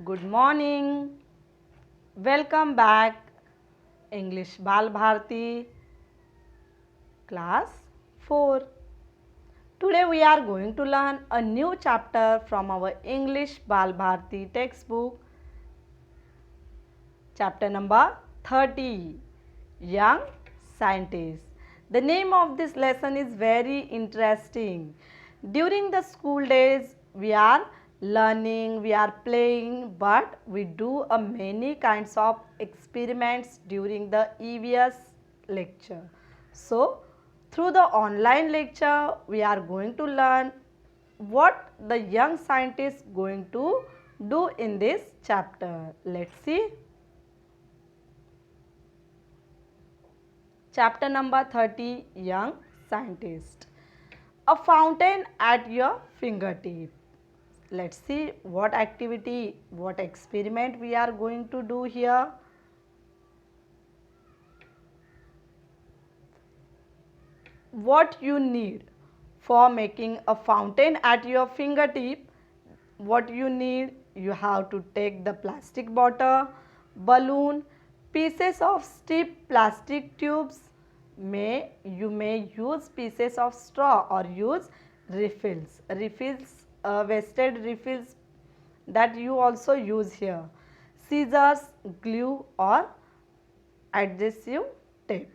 Good morning. Welcome back. English Bal Bharti class 4. Today we are going to learn a new chapter from our English Bal Bharti textbook. Chapter number 30. Young Scientists. The name of this lesson is very interesting. During the school days, we are learning, we are playing, but we do a many kinds of experiments during the EVS lecture. So, through the online lecture, we are going to learn what the young scientist going to do in this chapter. Let's see. Chapter number 30, Young Scientist. A fountain at your fingertip. Let's see what activity, what experiment we are going to do here. What you need for making a fountain at your fingertip. What you need, you have to take the plastic bottle, balloon, pieces of stiff plastic tubes. You may use pieces of straw or use refills, wasted refills that you also use here. Scissors, glue or adhesive tape.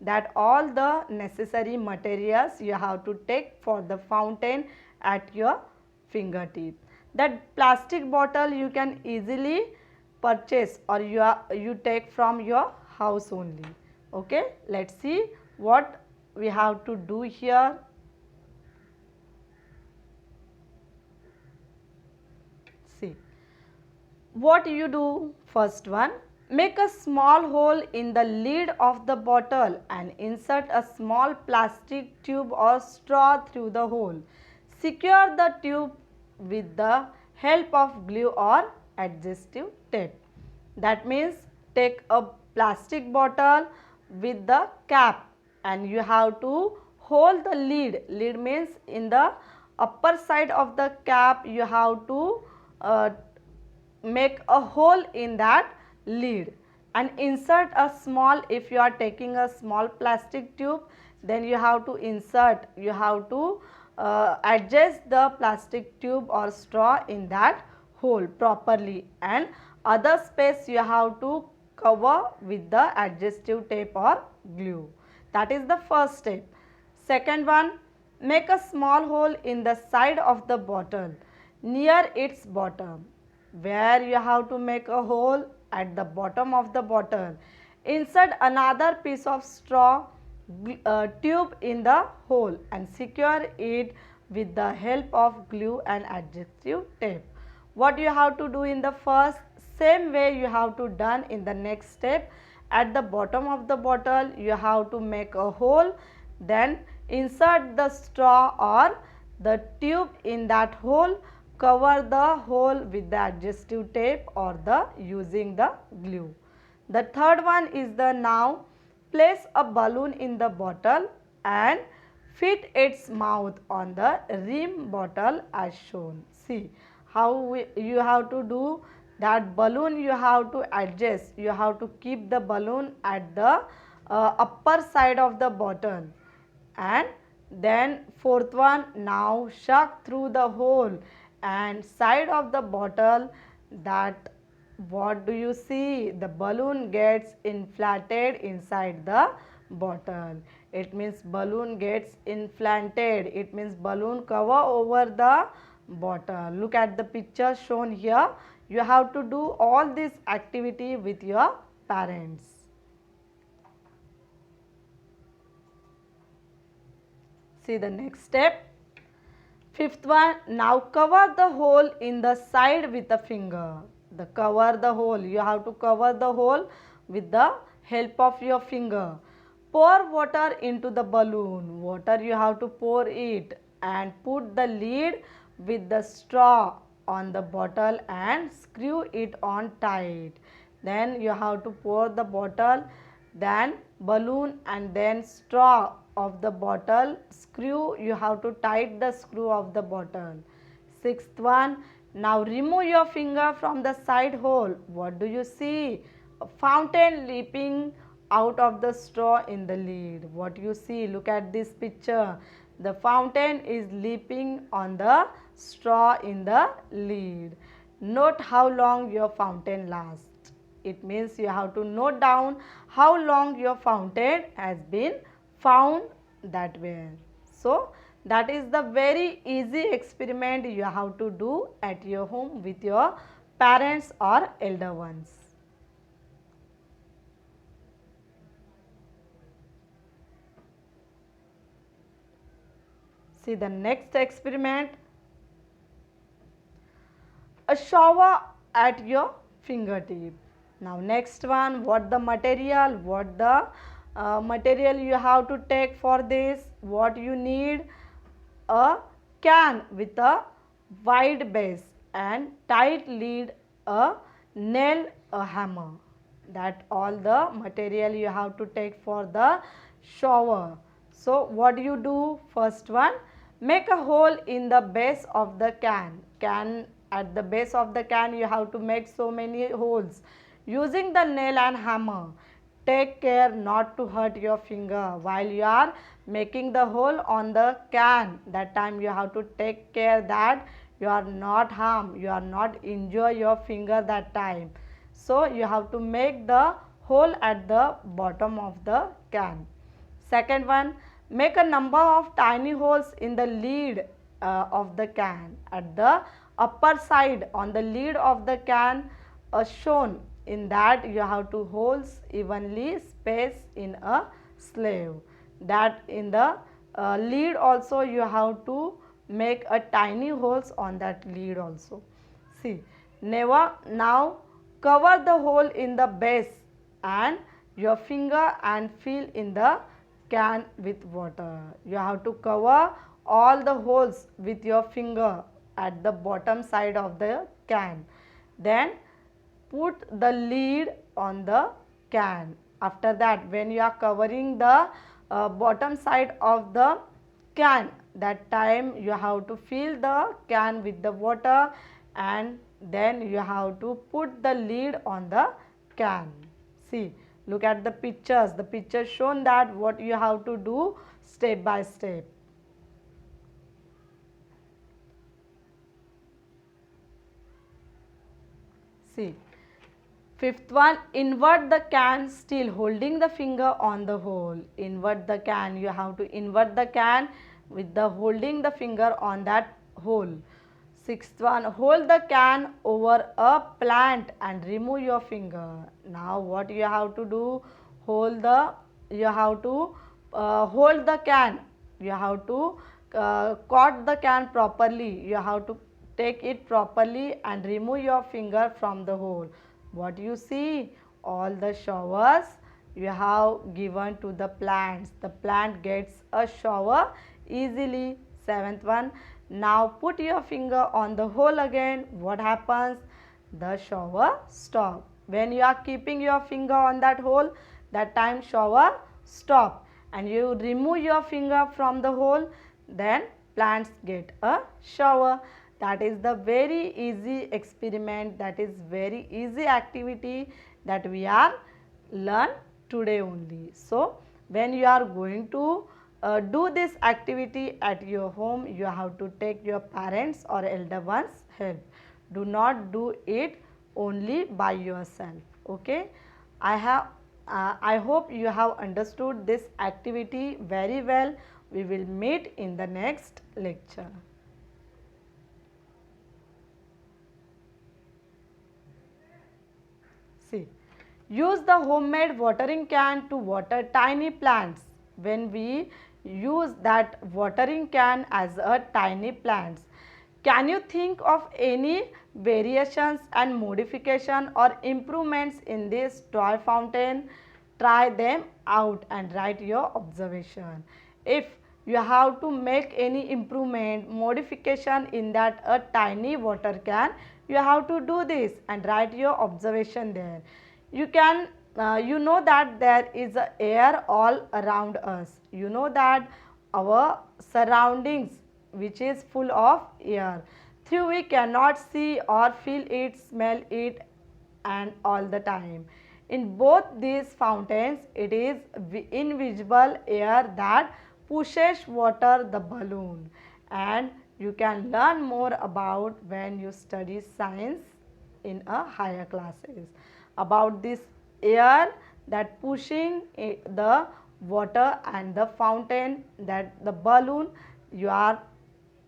That all the necessary materials you have to take for the fountain at your fingertip. That plastic bottle you can easily purchase or you take from your house only. Okay, let's see what we have to do here. See what you do. First one, make a small hole in the lid of the bottle and insert a small plastic tube or straw through the hole. Secure the tube with the help of glue or adhesive tape. That means take a plastic bottle with the cap and you have to hold the lid. Lid means in the upper side of the cap you have to make a hole in that lid and insert a small, if you are taking a small plastic tube, then you have to insert, you have to adjust the plastic tube or straw in that hole properly, and other space you have to cover with the adhesive tape or glue. That is the first step. Second one, make a small hole in the side of the bottle near its bottom. Where you have to make a hole at the bottom of the bottle. Insert another piece of straw tube in the hole and secure it with the help of glue and adhesive tape. What you have to do in the first, same way you have to done in the next step. At the bottom of the bottle you have to make a hole, then insert the straw or the tube in that hole, cover the hole with the adhesive tape or the using the glue. The third one is the now place a balloon in the bottle and fit its mouth on the rim bottle as shown. See how you have to do that. Balloon you have to adjust, you have to keep the balloon at the upper side of the bottle, and then fourth one, now suck through the hole and side of the bottle. That what do you see, the balloon gets inflated inside the bottle. It means balloon gets inflated, it means balloon cover over the bottle. Look at the picture shown here. You have to do all this activity with your parents. See the next step. Fifth one, now cover the hole in the side with a finger. The cover the hole, you have to cover the hole with the help of your finger. Pour water into the balloon. Water you have to pour it and put the lid with the straw on the bottle and screw it on tight. Then you have to pour the bottle, then balloon and then straw of the bottle. Screw, you have to tight the screw of the bottle. Sixth one, Now remove your finger from the side hole. What do you see? A fountain leaping out of the straw in the lid. What you see? Look at this picture. The fountain is leaping on the straw in the lid. Note how long your fountain lasts. It means you have to note down how long your fountain has been found that way. So that is the very easy experiment you have to do at your home with your parents or elder ones. See the next experiment, a shower at your fingertip. Now next one, what the material, material you have to take for this, what you need, a can with a wide base and tight lid, a nail, a hammer. That all the material you have to take for the shower. So what you do, first one, make a hole in the base of the can. At the base of the can you have to make so many holes using the nail and hammer. Take care not to hurt your finger while you are making the hole on the can. That time you have to take care that you are not harm, you are not injure your finger that time. So you have to make the hole at the bottom of the can. Second one, make a number of tiny holes in the lid of the can. At the upper side on the lid of the can shown in that you have to holes evenly spaced in a slave. That in the lid also you have to make a tiny holes on that lid also. See, never now cover the hole in the base and your finger and fill in the can with water. You have to cover all the holes with your finger at the bottom side of the can. Then put the lid on the can. After that, when you are covering the bottom side of the can, that time you have to fill the can with the water and then you have to put the lid on the can. See, look at the pictures. The picture shown that what you have to do step by step. See, fifth one, invert the can still holding the finger on the hole. Invert the can. You have to invert the can with the holding the finger on that hole. Sixth one, hold the can over a plant and remove your finger. Now what you have to do, you have to hold the can. You have to cut the can properly. You have to take it properly and remove your finger from the hole. What you see, all the showers you have given to the plants. The plant gets a shower easily. Seventh one, now put your finger on the hole again. What happens? The shower stop. When you are keeping your finger on that hole, that time shower stop. And you remove your finger from the hole, then plants get a shower. That is the very easy experiment, that is very easy activity that we are learn today only. So when you are going to do this activity at your home, you have to take your parents or elder ones help. Do not do it only by yourself. Okay, I hope you have understood this activity very well. We will meet in the next lecture. See, use the homemade watering can to water tiny plants. When we use that watering can as a tiny plants, can you think of any variations and modification or improvements in this toy fountain? Try them out and write your observation. If you have to make any improvement, modification in that a tiny water can, you have to do this and write your observation there. You can you know that there is a air all around us. You know that our surroundings which is full of air. Though we cannot see or feel it, smell it, and all the time. In both these fountains, it is invisible air that pushes water the balloon, and you can learn more about when you study science in a higher classes about this air that pushing the water and the fountain that the balloon you are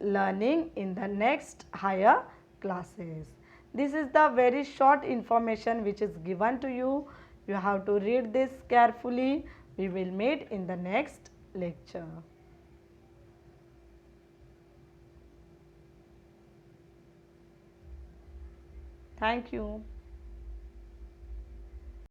learning in the next higher classes. This is the very short information which is given to you. You have to read this carefully. We will meet in the next lecture. Thank you.